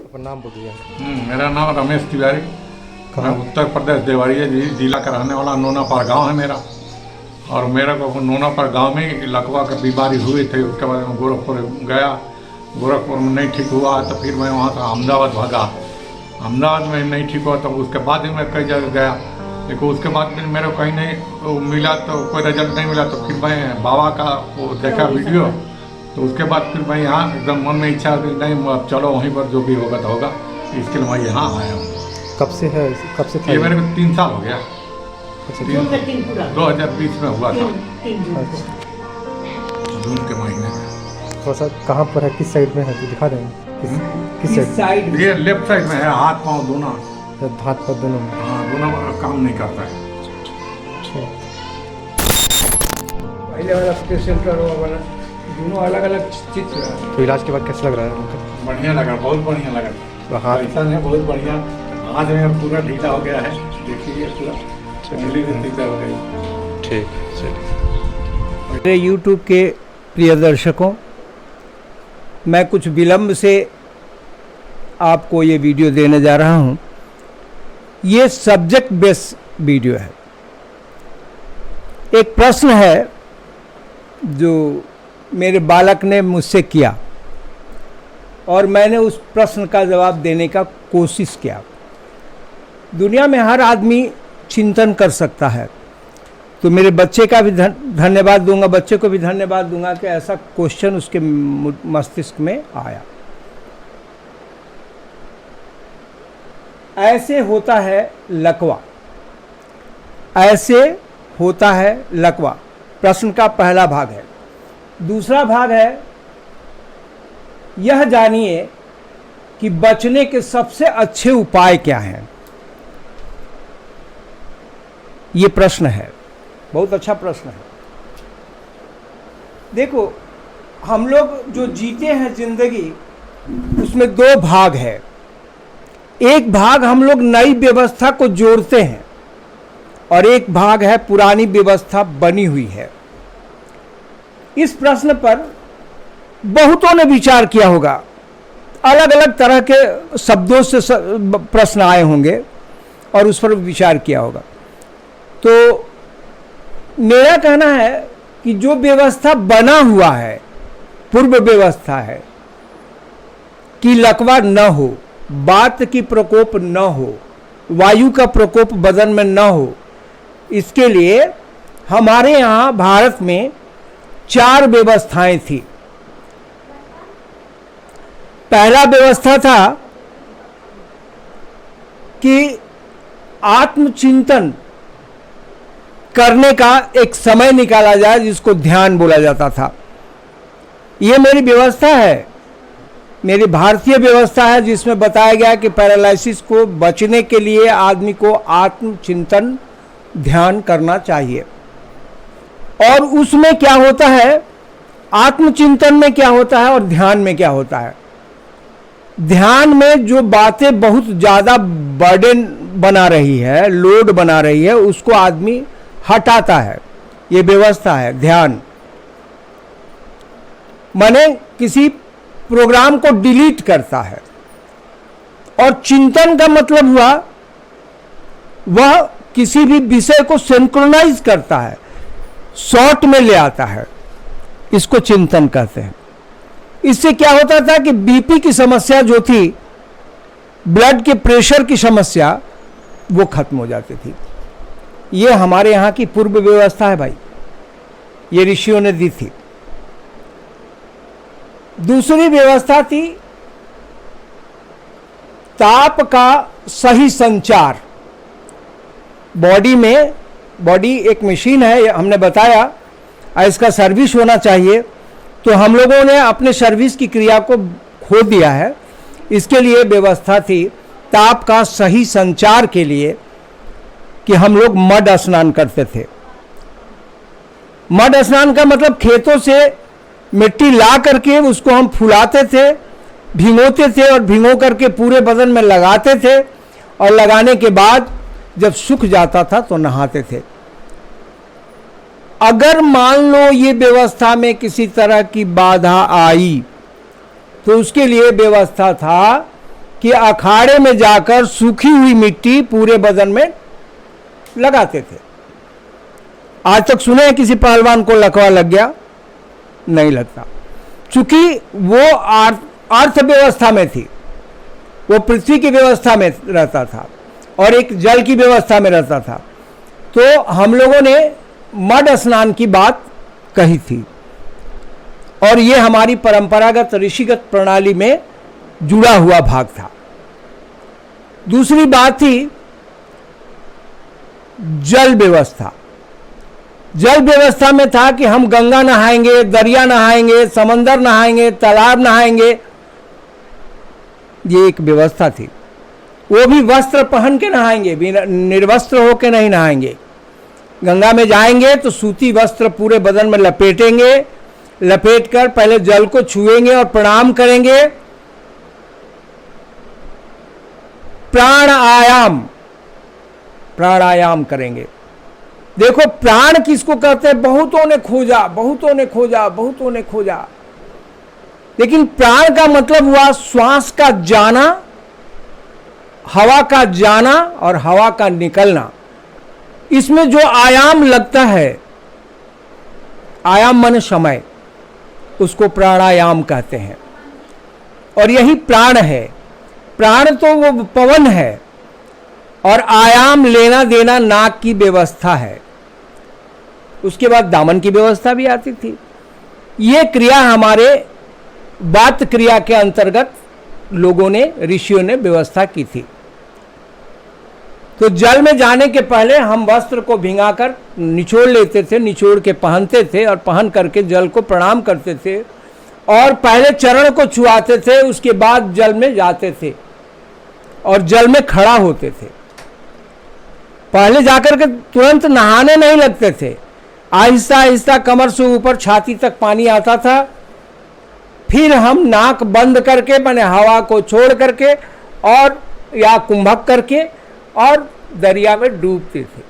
अपना नाम बोलिए। मेरा नाम रमेश तिवारी, मैं उत्तर प्रदेश देवरिया जिला का रहने वाला नोनापार गांव है मेरा। और मेरे को नोनापार गांव में लकवा की बीमारी हुई थी। उसके बाद मैं गोरखपुर गया, गोरखपुर में नहीं ठीक हुआ तो फिर मैं वहाँ से अहमदाबाद भागा। अहमदाबाद में नहीं ठीक हुआ तो उसके बाद ही मैं कई जगह गया, लेकिन उसके बाद फिर मेरे को कहीं नहीं मिला, तो कोई रिजल्ट नहीं मिला। तो फिर मैं बाबा का वो देखा वीडियो, तो उसके बाद फिर मैं यहाँ एकदम मन में इच्छा कि नहीं अब चलो वहीं पर जो भी होगा तो होगा, इसके लिए मैं यहाँ आया हूँ। कब से है, कब से था ये मेरे को 3 साल हो गया। अच्छा, 2020 में हुआ था, जून के महीने में। थोड़ा सा कहाँ पर है, किस साइड में है, तो दिखा देंगे किस साइड? ये लेफ्ट साइड में है, हाथ पाँव दोनों। हाथ पर दोनों में? हाँ, दोनों काम नहीं करता है। पहले वाला पेशेंट और वो वाला दोनों अलग अलग चित्र है। तो इलाज के बाद कैसा लग रहा है उनका? बढ़िया लगा, बहुत बढ़िया लगा। तो हाथ ऐसा है बहुत बढ़िया। हाथ में पूरा ढीला हो गया है, देखिए पूरा ढीली ढीला हो गई। ठीक, चलिए। मेरे YouTube के प्रिय दर्शकों, मैं कुछ विलम्ब से आपको ये वीडियो देने जा रहा हूँ। ये सब्जेक्ट बेस्ड वीडियो है। एक प्रश्न है जो मेरे बालक ने मुझसे किया और मैंने उस प्रश्न का जवाब देने का कोशिश किया। दुनिया में हर आदमी चिंतन कर सकता है, तो मेरे बच्चे का भी धन्यवाद दूंगा, बच्चे को भी धन्यवाद दूंगा कि ऐसा क्वेश्चन उसके मस्तिष्क में आया। ऐसे होता है लकवा, ऐसे होता है लकवा, प्रश्न का पहला भाग है। दूसरा भाग है, यह जानिए कि बचने के सबसे अच्छे उपाय क्या हैं। ये प्रश्न है, बहुत अच्छा प्रश्न है। देखो, हम लोग जो जीते हैं जिंदगी, उसमें 2 भाग है। एक भाग हम लोग नई व्यवस्था को जोड़ते हैं और एक भाग है पुरानी व्यवस्था बनी हुई है। इस प्रश्न पर बहुतों ने विचार किया होगा, अलग अलग तरह के शब्दों से प्रश्न आए होंगे और उस पर विचार किया होगा। तो मेरा कहना है कि जो व्यवस्था बना हुआ है, पूर्व व्यवस्था है कि लकवा न हो, वात की प्रकोप न हो, वायु का प्रकोप बदन में न हो, इसके लिए हमारे यहाँ भारत में 4 व्यवस्थाएं थी। पहला व्यवस्था था कि आत्मचिंतन करने का एक समय निकाला जाए, जिसको ध्यान बोला जाता था। ये मेरी व्यवस्था है, मेरी भारतीय व्यवस्था है, जिसमें बताया गया कि पैरालिसिस को बचने के लिए आदमी को आत्मचिंतन ध्यान करना चाहिए। और उसमें क्या होता है, आत्मचिंतन में क्या होता है और ध्यान में क्या होता है। ध्यान में जो बातें बहुत ज़्यादा बर्डन बना रही है, लोड बना रही है, उसको आदमी हटाता है। ये व्यवस्था है ध्यान। माने किसी प्रोग्राम को डिलीट करता है। और चिंतन का मतलब हुआ वह किसी भी विषय को सिंक्रोनाइज करता है, शॉर्ट में ले आता है, इसको चिंतन कहते हैं। इससे क्या होता था कि बीपी की समस्या जो थी, ब्लड के प्रेशर की समस्या, वो खत्म हो जाती थी। ये हमारे यहाँ की पूर्व व्यवस्था है भाई, ये ऋषियों ने दी थी। दूसरी व्यवस्था थी ताप का सही संचार। बॉडी में, बॉडी एक मशीन है, हमने बताया, इसका सर्विस होना चाहिए। तो हम लोगों ने अपने सर्विस की क्रिया को खो दिया है। इसके लिए व्यवस्था थी ताप का सही संचार के लिए कि हम लोग मड स्नान करते थे। मड स्नान का मतलब खेतों से मिट्टी ला करके उसको हम फुलाते थे, भिगोते थे और भिगो करके पूरे बदन में लगाते थे, और लगाने के बाद जब सूख जाता था तो नहाते थे। अगर मान लो ये व्यवस्था में किसी तरह की बाधा आई तो उसके लिए व्यवस्था था कि अखाड़े में जाकर सूखी हुई मिट्टी पूरे बदन में लगाते थे। आज तक सुने हैं किसी पहलवान को लकवा लग गया? नहीं लगता, चूंकि वो अर्थव्यवस्था में थी, वो पृथ्वी की व्यवस्था में रहता था और एक जल की व्यवस्था में रहता था। तो हम लोगों ने मड स्नान की बात कही थी और ये हमारी परंपरागत ऋषिगत प्रणाली में जुड़ा हुआ भाग था। दूसरी बात थी जल व्यवस्था। जल व्यवस्था में था कि हम गंगा नहाएंगे, दरिया नहाएंगे, समंदर नहाएंगे, तालाब नहाएंगे, ये एक व्यवस्था थी। वो भी वस्त्र पहन के नहाएंगे, निर्वस्त्र होके नहीं नहाएंगे। गंगा में जाएंगे तो सूती वस्त्र पूरे बदन में लपेटेंगे, लपेटकर पहले जल को छुएंगे और प्रणाम करेंगे। प्राणायाम करेंगे। देखो, प्राण किसको कहते हैं? बहुतों ने खोजा, बहुतों ने खोजा, बहुतों ने खोजा, लेकिन प्राण का मतलब हुआ श्वास का जाना, हवा का जाना और हवा का निकलना। इसमें जो आयाम लगता है, आयाम माने समय, उसको प्राणायाम कहते हैं और यही प्राण है। प्राण तो वो पवन है और आयाम लेना देना नाक की व्यवस्था है। उसके बाद दामन की व्यवस्था भी आती थी। ये क्रिया हमारे वात क्रिया के अंतर्गत लोगों ने, ऋषियों ने व्यवस्था की थी। तो जल में जाने के पहले हम वस्त्र को भिंगाकर निचोड़ लेते थे, निचोड़ के पहनते थे और पहन करके जल को प्रणाम करते थे और पहले चरण को छुआते थे, उसके बाद जल में जाते थे और जल में खड़ा होते थे। पहले जाकर के तुरंत नहाने नहीं लगते थे, आहिस्ता आहिस्ता कमर से ऊपर छाती तक पानी आता था, फिर हम नाक बंद करके, माने हवा को छोड़ करके और या कुंभक करके और दरिया में डूबते थे।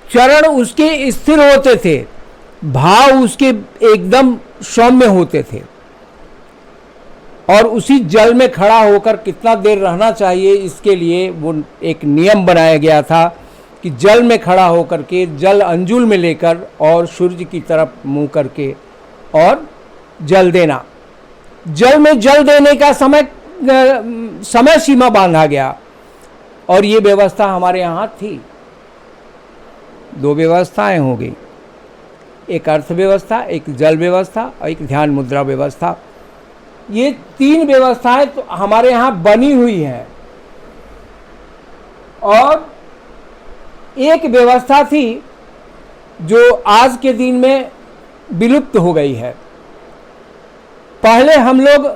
चरण उसके स्थिर होते थे, भाव उसके एकदम सौम्य होते थे और उसी जल में खड़ा होकर कितना देर रहना चाहिए, इसके लिए वो एक नियम बनाया गया था कि जल में खड़ा होकर के जल अंजुल में लेकर और सूर्य की तरफ मुंह करके और जल देना। जल में जल देने का समय सीमा बांधा गया और ये व्यवस्था हमारे यहाँ थी। दो व्यवस्थाएं हो गई, एक अर्थ व्यवस्था, एक जल व्यवस्था और एक ध्यान मुद्रा व्यवस्था। ये तीन व्यवस्थाएं तो हमारे यहाँ बनी हुई हैं और एक व्यवस्था थी जो आज के दिन में विलुप्त हो गई है। पहले हम लोग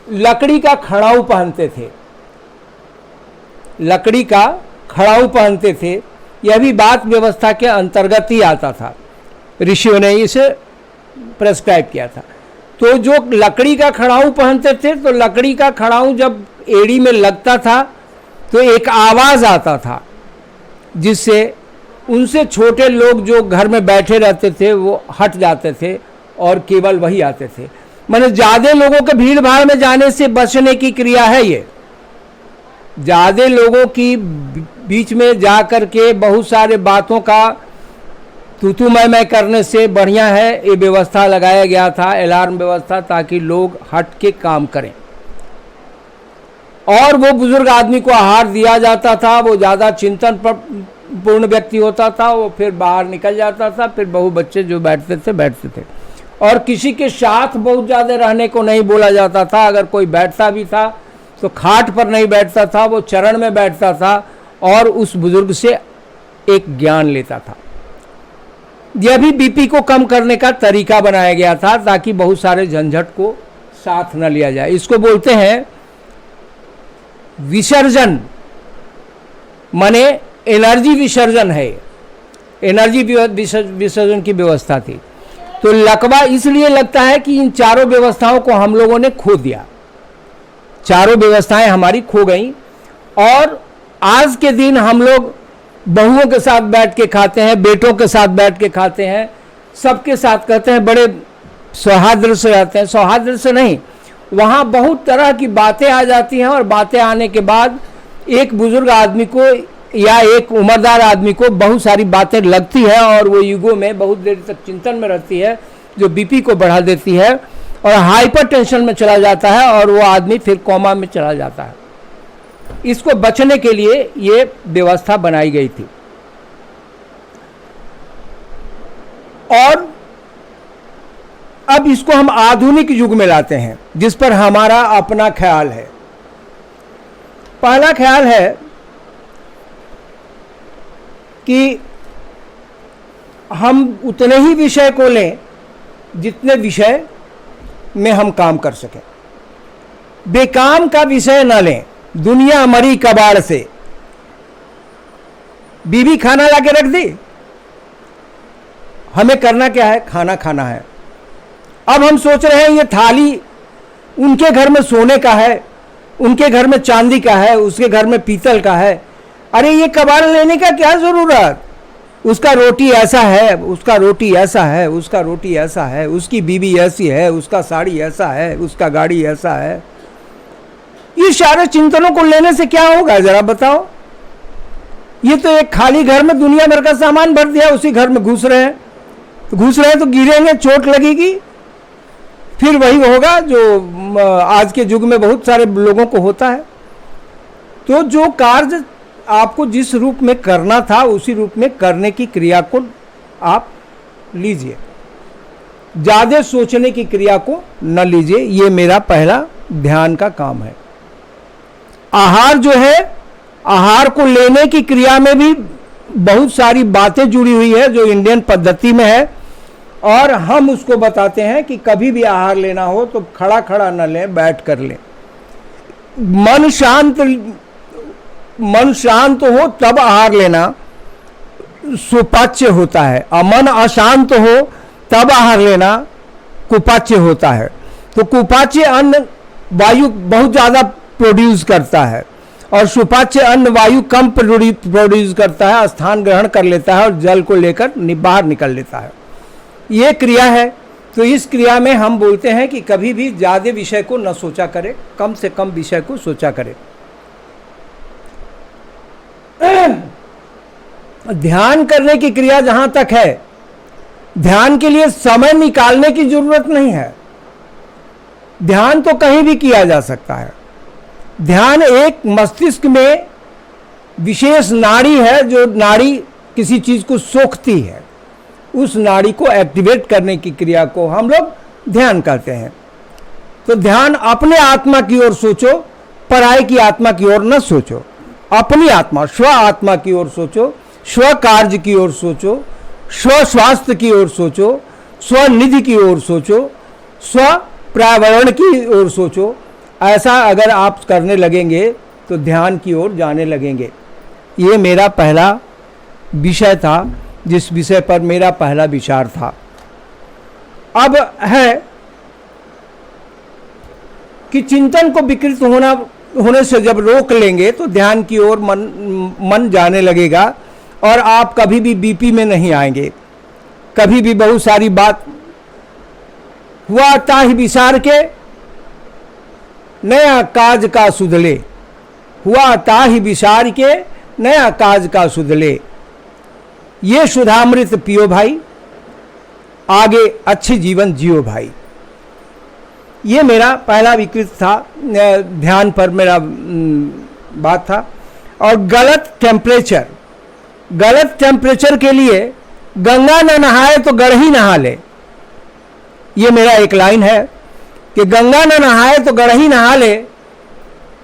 लकड़ी का खड़ाऊ पहनते थे, लकड़ी का खड़ाऊ पहनते थे। यह भी बात व्यवस्था के अंतर्गत ही आता था, ऋषियों ने इसे प्रेस्क्राइब किया था। तो जो लकड़ी का खड़ाऊ पहनते थे, तो लकड़ी का खड़ाऊ जब एड़ी में लगता था तो एक आवाज़ आता था जिससे उनसे छोटे लोग जो घर में बैठे रहते थे वो हट जाते थे और केवल वही आते थे। माने ज़्यादा लोगों के भीड़ भाड़ में जाने से बचने की क्रिया है ये। ज़्यादा लोगों की बीच में जा कर के बहुत सारे बातों का तू मैं करने से बढ़िया है ये व्यवस्था लगाया गया था, अलार्म व्यवस्था, ताकि लोग हट के काम करें। और वो बुजुर्ग आदमी को आहार दिया जाता था, वो ज़्यादा चिंतन पूर्ण व्यक्ति होता था, वो फिर बाहर निकल जाता था, फिर बहु बच्चे जो बैठते थे। और किसी के साथ बहुत ज़्यादा रहने को नहीं बोला जाता था। अगर कोई बैठता भी था तो खाट पर नहीं बैठता था, वो चरण में बैठता था और उस बुजुर्ग से एक ज्ञान लेता था। यह भी बीपी को कम करने का तरीका बनाया गया था ताकि बहुत सारे झंझट को साथ न लिया जाए। इसको बोलते हैं विसर्जन, माने एनर्जी विसर्जन है, एनर्जी विसर्जन की व्यवस्था थी। तो लकवा इसलिए लगता है कि इन चारों व्यवस्थाओं को हम लोगों ने खो दिया, चारों व्यवस्थाएं हमारी खो गई। और आज के दिन हम लोग बहुओं के साथ बैठ के खाते हैं, बेटों के साथ बैठ के खाते हैं, सबके साथ कहते हैं, बड़े सौहार्द से रहते हैं। सौहार्द से नहीं, वहाँ बहुत तरह की बातें आ जाती हैं और बातें आने के बाद एक बुजुर्ग आदमी को या एक उम्रदार आदमी को बहुत सारी बातें लगती है और वो ईगो में बहुत देर तक चिंतन में रहती है, जो बीपी को बढ़ा देती है और हाइपर टेंशन में चला जाता है और वो आदमी फिर कोमा में चला जाता है। इसको बचने के लिए ये व्यवस्था बनाई गई थी। और अब इसको हम आधुनिक युग में लाते हैं, जिस पर हमारा अपना ख्याल है। पहला ख्याल है कि हम उतने ही विषय को लें जितने विषय में हम काम कर सकें। बेकाम का विषय न लें। दुनिया मरी कबाड़ से, बीवी खाना लाके रख दी, हमें करना क्या है? खाना खाना है। अब हम सोच रहे हैं ये थाली उनके घर में सोने का है, उनके घर में चांदी का है, उसके घर में पीतल का है। अरे ये कबाड़ लेने का क्या जरूरत? उसका रोटी ऐसा है, उसका रोटी ऐसा है, उसका रोटी ऐसा है, उसकी बीवी ऐसी है, उसका साड़ी ऐसा है, उसका गाड़ी ऐसा है। ये सारे चिंतनों को लेने से क्या होगा जरा बताओ? ये तो एक खाली घर में दुनिया भर का सामान भर दिया, उसी घर में घुस रहे हैं। घुस रहे हैं तो गिरेंगे, चोट लगेगी, फिर वही होगा जो आज के युग में बहुत सारे लोगों को होता है। तो जो कार्य आपको जिस रूप में करना था उसी रूप में करने की क्रिया को आप लीजिए, ज्यादा सोचने की क्रिया को न लीजिए। ये मेरा पहला ध्यान का काम है। आहार जो है, आहार को लेने की क्रिया में भी बहुत सारी बातें जुड़ी हुई है जो इंडियन पद्धति में है, और हम उसको बताते हैं कि कभी भी आहार लेना हो तो खड़ा खड़ा न लें, बैठ कर लें। मन शांत हो तब आहार लेना सुपाच्य होता है, और मन अशांत हो तब आहार लेना कुपाच्य होता है। तो कुपाच्य अन्न वायु बहुत ज़्यादा प्रोड्यूस करता है और सुपाच्य अन्न वायु कम प्रोड्यूस करता है, स्थान ग्रहण कर लेता है और जल को लेकर बाहर निकल लेता है। ये क्रिया है। तो इस क्रिया में हम बोलते हैं कि कभी भी ज़्यादा विषय को न सोचा करें, कम से कम विषय को सोचा करें। ध्यान करने की क्रिया जहां तक है, ध्यान के लिए समय निकालने की जरूरत नहीं है। ध्यान तो कहीं भी किया जा सकता है। ध्यान एक मस्तिष्क में विशेष नाड़ी है, जो नाड़ी किसी चीज को सोखती है, उस नाड़ी को एक्टिवेट करने की क्रिया को हम लोग ध्यान कहते हैं। तो ध्यान अपने आत्मा की ओर सोचो, पराये की आत्मा की ओर न सोचो। अपनी आत्मा, स्व आत्मा की ओर सोचो, स्व कार्य की ओर सोचो, स्व स्वास्थ्य की ओर सोचो, स्व निधि की ओर सोचो, स्व पर्यावरण की ओर सोचो। ऐसा अगर आप करने लगेंगे तो ध्यान की ओर जाने लगेंगे। ये मेरा पहला विषय था, जिस विषय पर मेरा पहला विचार था। अब है कि चिंतन को विकृत होने से जब रोक लेंगे तो ध्यान की ओर मन जाने लगेगा और आप कभी भी बीपी में नहीं आएंगे। कभी भी बहुत सारी बात हुआ ताहि विचार के नया काज का सुधले, हुआ ताहि विचार के नया काज का सुधले। ये सुधामृत पियो भाई, आगे अच्छे जीवन जियो भाई। ये मेरा पहला विकृत था, ध्यान पर मेरा बात था। और गलत टेम्परेचर के लिए गंगा न नहाए तो गढ़ही नहा ले। ये मेरा एक लाइन है कि गंगा न नहाए तो गढ़ही नहा ले,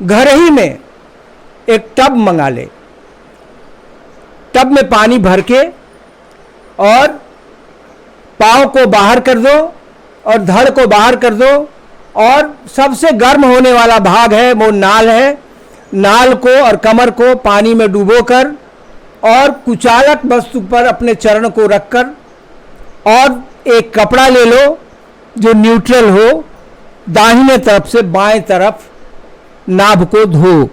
घर ही में एक टब मंगा ले। टब में पानी भर के और पाँव को बाहर कर दो और धड़ को बाहर कर दो, और सबसे गर्म होने वाला भाग है वो नाल है। नाल को और कमर को पानी में डुबोकर और कुचालक वस्तु पर अपने चरण को रखकर और एक कपड़ा ले लो जो न्यूट्रल हो, दाहिने तरफ से बाएं तरफ नाभ को धो।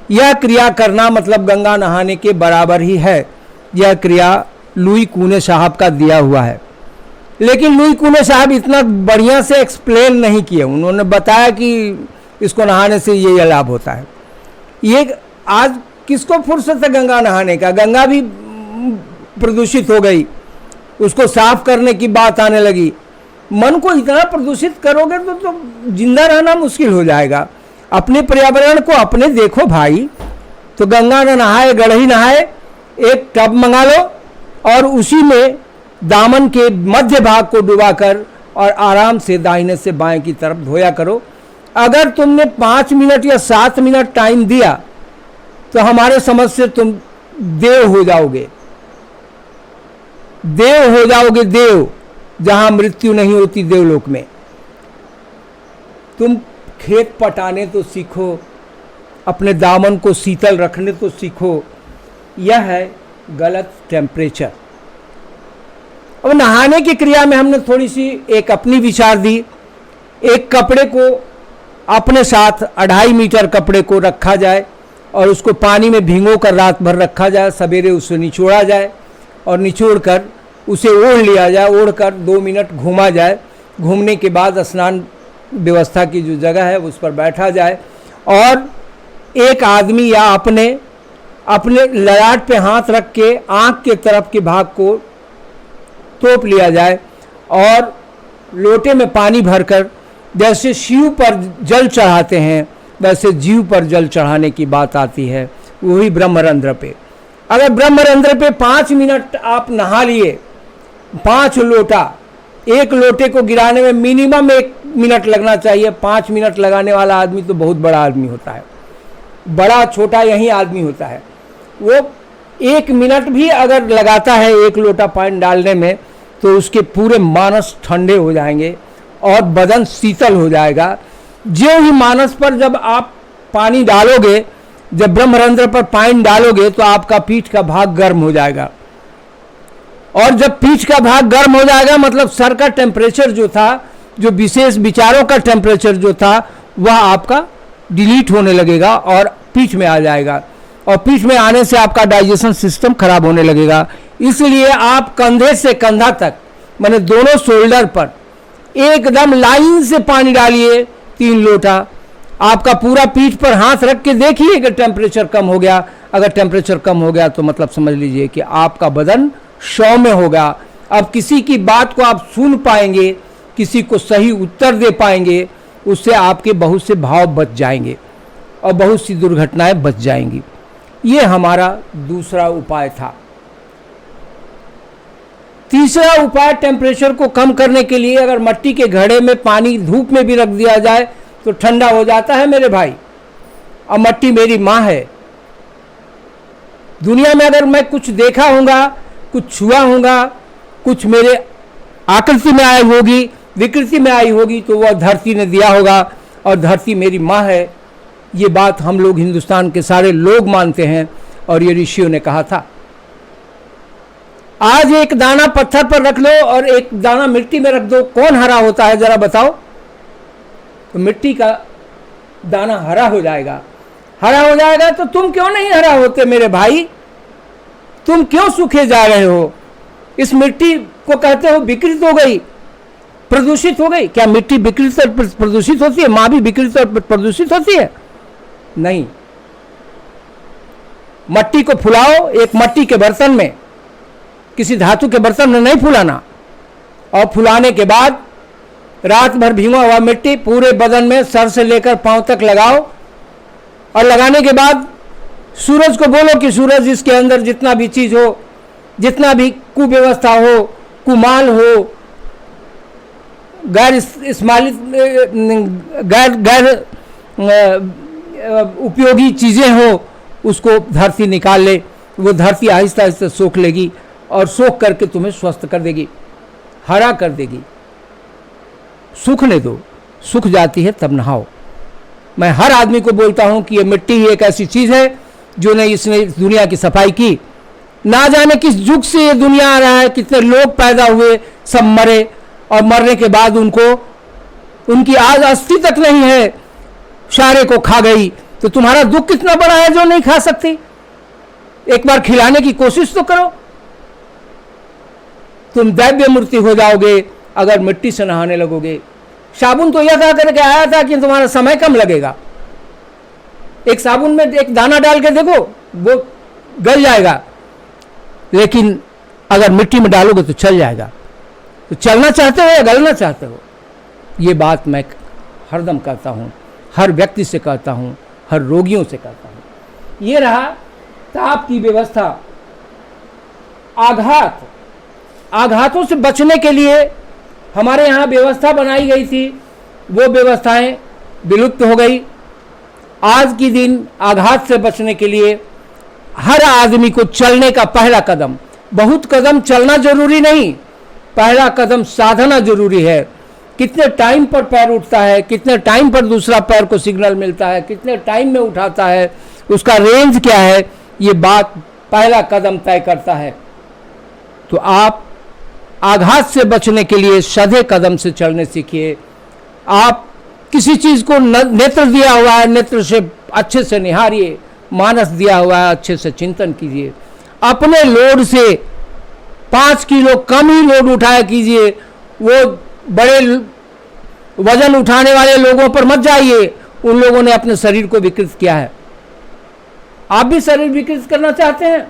यह क्रिया करना मतलब गंगा नहाने के बराबर ही है। यह क्रिया लुई कूने साहब का दिया हुआ है। लेकिन लुई कुने साहब इतना बढ़िया से एक्सप्लेन नहीं किए। उन्होंने बताया कि इसको नहाने से ये लाभ होता है। ये आज किसको फुर्सत है गंगा नहाने का? गंगा भी प्रदूषित हो गई, उसको साफ करने की बात आने लगी। मन को इतना प्रदूषित करोगे तो जिंदा रहना मुश्किल हो जाएगा। अपने पर्यावरण को अपने देखो भाई। तो गंगा न नहाए गढ़ही नहाए, एक टब मंगा लो और उसी में दामन के मध्य भाग को डुबाकर और आराम से दाहिने से बाएं की तरफ धोया करो। अगर तुमने 5 मिनट या 7 मिनट टाइम दिया तो हमारे समझ से तुम देव हो जाओगे, देव हो जाओगे, देव, जहां मृत्यु नहीं होती देवलोक में। तुम खेत पटाने तो सीखो, अपने दामन को शीतल रखने तो सीखो। यह है गलत टेम्परेचर। अब नहाने की क्रिया में हमने थोड़ी सी एक अपनी विचार दी। एक कपड़े को अपने साथ 2.5 मीटर कपड़े को रखा जाए और उसको पानी में भिगो कर रात भर रखा जाए, सवेरे उसे निचोड़ा जाए और निचोड़ कर उसे ओढ़ लिया जाए, ओढ़ कर 2 मिनट घूमा जाए। घूमने के बाद स्नान व्यवस्था की जो जगह है उस पर बैठा जाए और एक आदमी या अपने ललाट पे हाथ रख के आँख के तरफ के भाग को तोप लिया जाए और लोटे में पानी भरकर जैसे शिव पर जल चढ़ाते हैं वैसे जीव पर जल चढ़ाने की बात आती है, वही ब्रह्मरंध्र पे। अगर ब्रह्मरंध्र पे 5 मिनट आप नहा लिए, 5 लोटा, एक लोटे को गिराने में मिनिमम 1 मिनट लगना चाहिए। 5 मिनट लगाने वाला आदमी तो बहुत बड़ा आदमी होता है, बड़ा छोटा यही आदमी होता है। वो 1 मिनट भी अगर लगाता है 1 लोटा पानी डालने में तो उसके पूरे मानस ठंडे हो जाएंगे और बदन शीतल हो जाएगा। जो ही मानस पर जब आप पानी डालोगे, जब ब्रह्मरंध्र पर पानी डालोगे तो आपका पीठ का भाग गर्म हो जाएगा और जब पीठ का भाग गर्म हो जाएगा मतलब सर का टेम्परेचर जो था, जो विशेष विचारों का टेम्परेचर जो था वह आपका डिलीट होने लगेगा और पीठ में आ जाएगा और पीठ में आने से आपका डाइजेशन सिस्टम खराब होने लगेगा। इसलिए आप कंधे से कंधा तक माने दोनों शोल्डर पर एकदम लाइन से पानी डालिए 3 लोटा। आपका पूरा पीठ पर हाथ रख के देखिए कि टेम्परेचर कम हो गया। अगर टेम्परेचर कम हो गया तो मतलब समझ लीजिए कि आपका बदन सौम्य होगा। अब किसी की बात को आप सुन पाएंगे, किसी को सही उत्तर दे पाएंगे, उससे आपके बहुत से भाव बच जाएंगे और बहुत सी दुर्घटनाएं बच जाएंगी। ये हमारा दूसरा उपाय था। तीसरा उपाय टेम्परेचर को कम करने के लिए, अगर मिट्टी के घड़े में पानी धूप में भी रख दिया जाए तो ठंडा हो जाता है मेरे भाई। और मिट्टी मेरी माँ है। दुनिया में अगर मैं कुछ देखा होगा, कुछ छुआ होगा, कुछ मेरे आकृति में आई होगी, विकृति में आई होगी तो वह धरती ने दिया होगा और धरती मेरी माँ है। ये बात हम लोग हिंदुस्तान के सारे लोग मानते हैं और ये ऋषियों ने कहा था। आज एक दाना पत्थर पर रख लो और एक दाना मिट्टी में रख दो, कौन हरा होता है जरा बताओ? तो मिट्टी का दाना हरा हो जाएगा। हरा हो जाएगा तो तुम क्यों नहीं हरा होते मेरे भाई? तुम क्यों सूखे जा रहे हो? इस मिट्टी को कहते हो विकृत हो गई, प्रदूषित हो गई। क्या मिट्टी विकृत और प्रदूषित होती है? माँ भी विकृत और प्रदूषित होती है? नहीं। मिट्टी को फुलाओ एक मिट्टी के बर्तन में, किसी धातु के बर्तन में नहीं फुलाना। और फुलाने के बाद रात भर भीगा हुआ मिट्टी पूरे बदन में सर से लेकर पांव तक लगाओ और लगाने के बाद सूरज को बोलो कि सूरज इसके अंदर जितना भी चीज हो, जितना भी कुव्यवस्था हो, कुमाल हो, गैर उपयोगी चीजें हो, उसको धरती निकाल ले। वो धरती आहिस्ता आहिस्ता सोख लेगी और सोख करके तुम्हें स्वस्थ कर देगी, हरा कर देगी। सूखने दो, सूख जाती है तब नहाओ। मैं हर आदमी को बोलता हूं कि ये मिट्टी एक ऐसी चीज है जो ने इसने दुनिया की सफाई की। ना जाने किस युग से ये दुनिया आ रहा है, कितने लोग पैदा हुए, सब मरे और मरने के बाद उनकी आज अस्थि तक नहीं है, सारे को खा गई। तो तुम्हारा दुख कितना बड़ा है जो नहीं खा सकती? एक बार खिलाने की कोशिश तो करो। तुम दैव्य मूर्ति हो जाओगे अगर मिट्टी से नहाने लगोगे। साबुन तो यह कहा करके आया था कि तुम्हारा समय कम लगेगा, एक साबुन में एक दाना डाल के देखो वो गल जाएगा, लेकिन अगर मिट्टी में डालोगे तो चल जाएगा। तो चलना चाहते हो या गलना चाहते हो? ये बात मैं हरदम कहता हूँ, हर व्यक्ति से कहता हूँ, हर रोगियों से कहता हूँ। ये रहा ताप की व्यवस्था। आघातों से बचने के लिए हमारे यहाँ व्यवस्था बनाई गई थी, वो व्यवस्थाएं विलुप्त हो गई। आज के दिन आघात से बचने के लिए हर आदमी को चलने का पहला कदम, बहुत कदम चलना जरूरी नहीं, पहला कदम साधना जरूरी है। कितने टाइम पर पैर उठता है, कितने टाइम पर दूसरा पैर को सिग्नल मिलता है, कितने टाइम में उठाता है, उसका रेंज क्या है, ये बात पहला कदम तय करता है। तो आप आघात से बचने के लिए सधे कदम से चलने सीखिए। आप किसी चीज़ को नेत्र दिया हुआ है, नेत्र से अच्छे से निहारिए, मानस दिया हुआ है, अच्छे से चिंतन कीजिए। अपने लोड से 5 किलो कम ही लोड उठाया कीजिए। वो बड़े वजन उठाने वाले लोगों पर मत जाइए, उन लोगों ने अपने शरीर को विकृत किया है। आप भी शरीर विकृत करना चाहते हैं,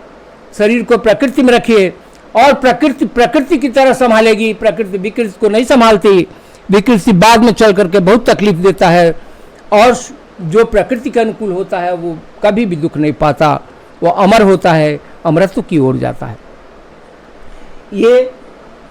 शरीर को प्रकृति में रखिए और प्रकृति की तरह संभालेगी। प्रकृति विकृति को नहीं संभालती, विकृति बाद में चल करके बहुत तकलीफ देता है, और जो प्रकृति के अनुकूल होता है वो कभी भी दुख नहीं पाता, वो अमर होता है, अमरत्व की ओर जाता है। ये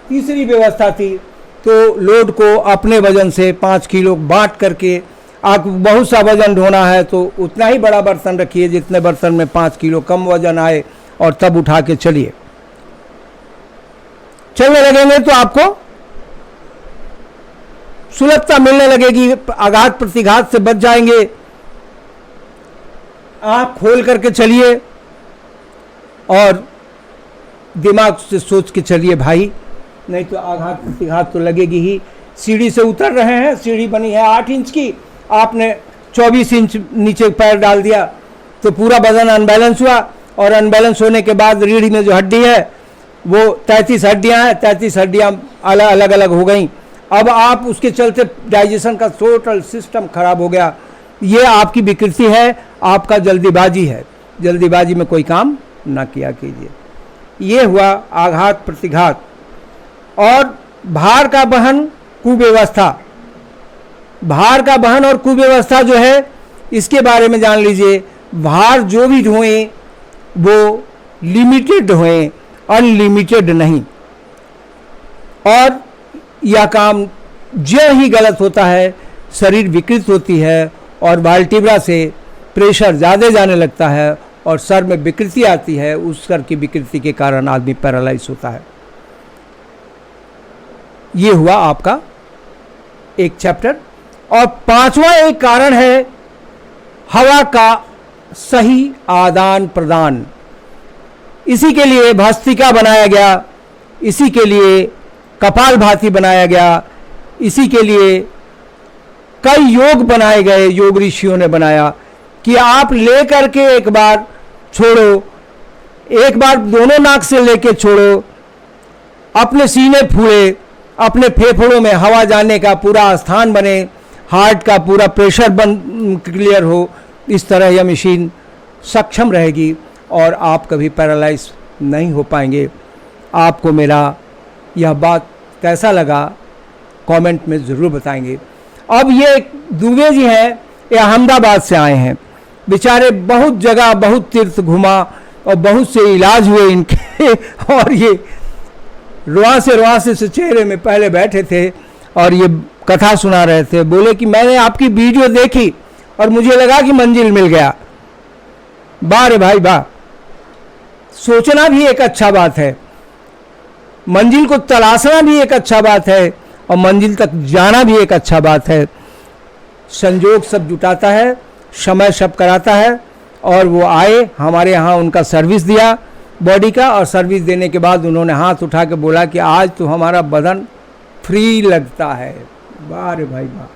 तीसरी व्यवस्था थी। तो लोड को अपने वजन से 5 किलो बांट करके, आपको बहुत सा वजन ढोना है तो उतना ही बड़ा बर्तन रखिए जितने बर्तन में 5 किलो कम वजन आए, और तब उठा के चलिए। चलने लगेंगे तो आपको सुलभता मिलने लगेगी, आघात प्रतिघात से बच जाएंगे। आँख खोल करके चलिए और दिमाग से सोच के चलिए भाई, नहीं तो आघात प्रतिघात तो लगेगी ही। सीढ़ी से उतर रहे हैं, सीढ़ी बनी है 8 इंच की, आपने 24 इंच नीचे पैर डाल दिया तो पूरा वजन अनबैलेंस हुआ, और अनबैलेंस होने के बाद रीढ़ में जो हड्डी है वो 33 हड्डियाँ हैं, 33 हड्डियाँ अलग अलग हो गई। अब आप उसके चलते डाइजेशन का टोटल सिस्टम खराब हो गया। ये आपकी विकृति है, आपका जल्दीबाजी है, जल्दीबाजी में कोई काम ना किया कीजिए। ये हुआ आघात प्रतिघात। और भार का वहन कुव्यवस्था, भार का वहन और कुव्यवस्था जो है इसके बारे में जान लीजिए। भार जो भी ढोएं वो लिमिटेड ढोएं, अनलिमिटेड नहीं। और यह काम जो ही गलत होता है, शरीर विकृत होती है और वर्टिब्रा से प्रेशर ज़्यादा जाने लगता है और सर में विकृति आती है। उस सर की विकृति के कारण आदमी पैरालाइज होता है। ये हुआ आपका एक चैप्टर। और 5वां एक कारण है हवा का सही आदान प्रदान। इसी के लिए भस्त्रिका बनाया गया, इसी के लिए कपालभाति बनाया गया, इसी के लिए कई योग बनाए गए, योग ऋषियों ने बनाया कि आप ले करके एक बार छोड़ो, एक बार दोनों नाक से लेके छोड़ो, अपने सीने फूले, अपने फेफड़ों में हवा जाने का पूरा स्थान बने, हार्ट का पूरा प्रेशर क्लियर हो। इस तरह यह मशीन सक्षम रहेगी और आप कभी पैरालाइज नहीं हो पाएंगे। आपको मेरा यह बात कैसा लगा कमेंट में ज़रूर बताएंगे। अब ये दुबे जी हैं, ये अहमदाबाद से आए हैं, बेचारे बहुत जगह बहुत तीर्थ घुमा और बहुत से इलाज हुए इनके और ये रुआंसे से चेहरे में पहले बैठे थे और ये कथा सुना रहे थे। बोले कि मैंने आपकी वीडियो देखी और मुझे लगा कि मंजिल मिल गया। वाह रे भाई वाह, सोचना भी एक अच्छा बात है, मंजिल को तलाशना भी एक अच्छा बात है और मंजिल तक जाना भी एक अच्छा बात है। संजोग सब जुटाता है, समय सब कराता है। और वो आए हमारे यहाँ, उनका सर्विस दिया बॉडी का, और सर्विस देने के बाद उन्होंने हाथ उठा के बोला कि आज तो हमारा बदन फ्री लगता है। वाह रे भाई वाह,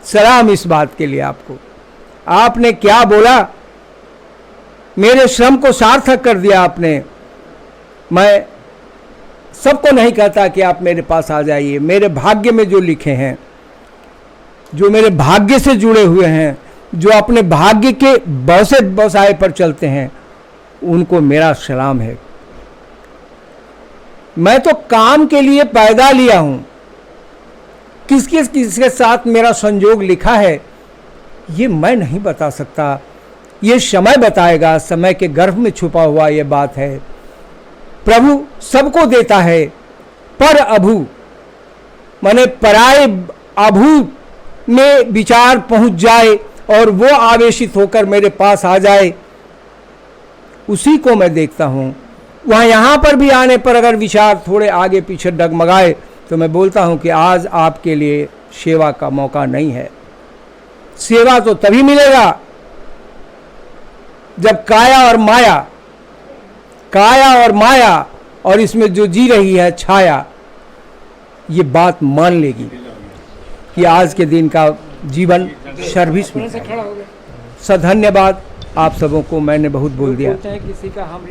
सलाम इस बात के लिए आपको। आपने क्या बोला, मेरे श्रम को सार्थक कर दिया आपने। मैं सबको नहीं कहता कि आप मेरे पास आ जाइए। मेरे भाग्य में जो लिखे हैं, जो मेरे भाग्य से जुड़े हुए हैं, जो अपने भाग्य के व्यवसाय पर चलते हैं, उनको मेरा सलाम है। मैं तो काम के लिए पैदा लिया हूं। किसके साथ मेरा संयोग लिखा है ये मैं नहीं बता सकता, ये समय बताएगा। समय के गर्भ में छुपा हुआ ये बात है। प्रभु सबको देता है, पर अभू माने पराए अभू में विचार पहुंच जाए और वो आवेशित होकर मेरे पास आ जाए, उसी को मैं देखता हूं। वहाँ यहाँ पर भी आने पर अगर विचार थोड़े आगे पीछे डगमगाए तो मैं बोलता हूं कि आज आपके लिए सेवा का मौका नहीं है। सेवा तो तभी मिलेगा जब काया और माया और इसमें जो जी रही है छाया, ये बात मान लेगी कि आज के दिन का जीवन सर्विस में। धन्यवाद आप सबों को। मैंने बहुत बोल दिया।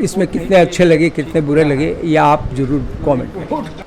इसमें कितने अच्छे लगे कितने बुरे लगे, या आप जरूर कमेंट करें।